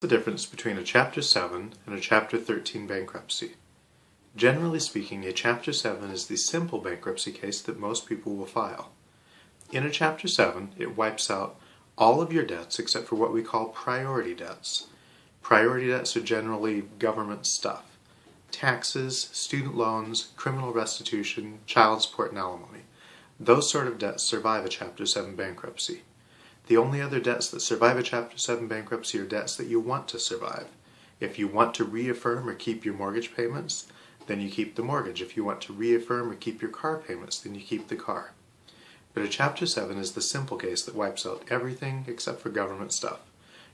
The difference between a Chapter 7 and a Chapter 13 bankruptcy. Generally speaking, a Chapter 7 is the simple bankruptcy case that most people will file. In a Chapter 7, it wipes out all of your debts except for what we call priority debts. Priority debts are generally government stuff. Taxes, student loans, criminal restitution, child support, and alimony. Those sort of debts survive a Chapter 7 bankruptcy. The only other debts that survive a Chapter 7 bankruptcy are debts that you want to survive. If you want to reaffirm or keep your mortgage payments, then you keep the mortgage. If you want to reaffirm or keep your car payments, then you keep the car. But a Chapter 7 is the simple case that wipes out everything except for government stuff.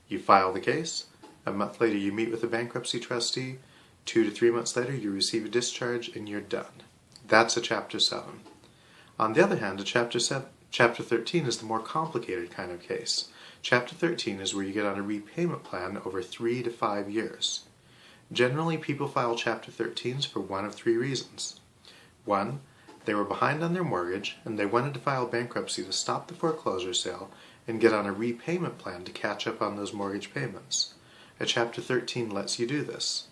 You file the case, a month later you meet with a bankruptcy trustee, 2 to 3 months later you receive a discharge and you're done. That's a Chapter 7. On the other hand, a Chapter 13 is the more complicated kind of case. Chapter 13 is where you get on a repayment plan over 3 to 5 years. Generally, people file Chapter 13s for one of 3 reasons. 1. They were behind on their mortgage and they wanted to file bankruptcy to stop the foreclosure sale and get on a repayment plan to catch up on those mortgage payments. A Chapter 13 lets you do this.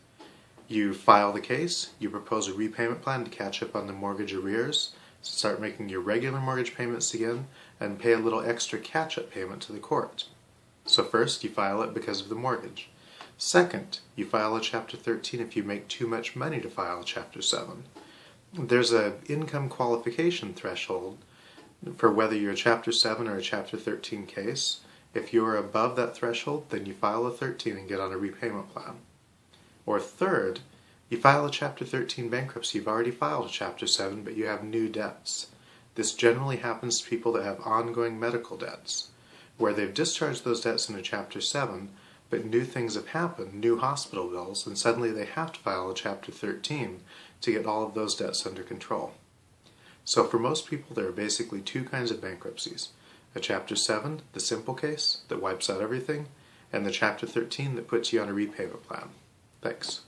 You file the case, you propose a repayment plan to catch up on the mortgage arrears, start making your regular mortgage payments again, and pay a little extra catch-up payment to the court. So first, you file it because of the mortgage. Second, you file a Chapter 13 if you make too much money to file a Chapter 7. There's an income qualification threshold for whether you're a Chapter 7 or a Chapter 13 case. If you're above that threshold, then you file a 13 and get on a repayment plan. Or third, you file a Chapter 13 bankruptcy. You've already filed a Chapter 7, but you have new debts. This generally happens to people that have ongoing medical debts, where they've discharged those debts in a Chapter 7, but new things have happened, new hospital bills, and suddenly they have to file a Chapter 13 to get all of those debts under control. So for most people, there are basically 2 kinds of bankruptcies. A Chapter 7, the simple case, that wipes out everything, and the Chapter 13 that puts you on a repayment plan. Thanks.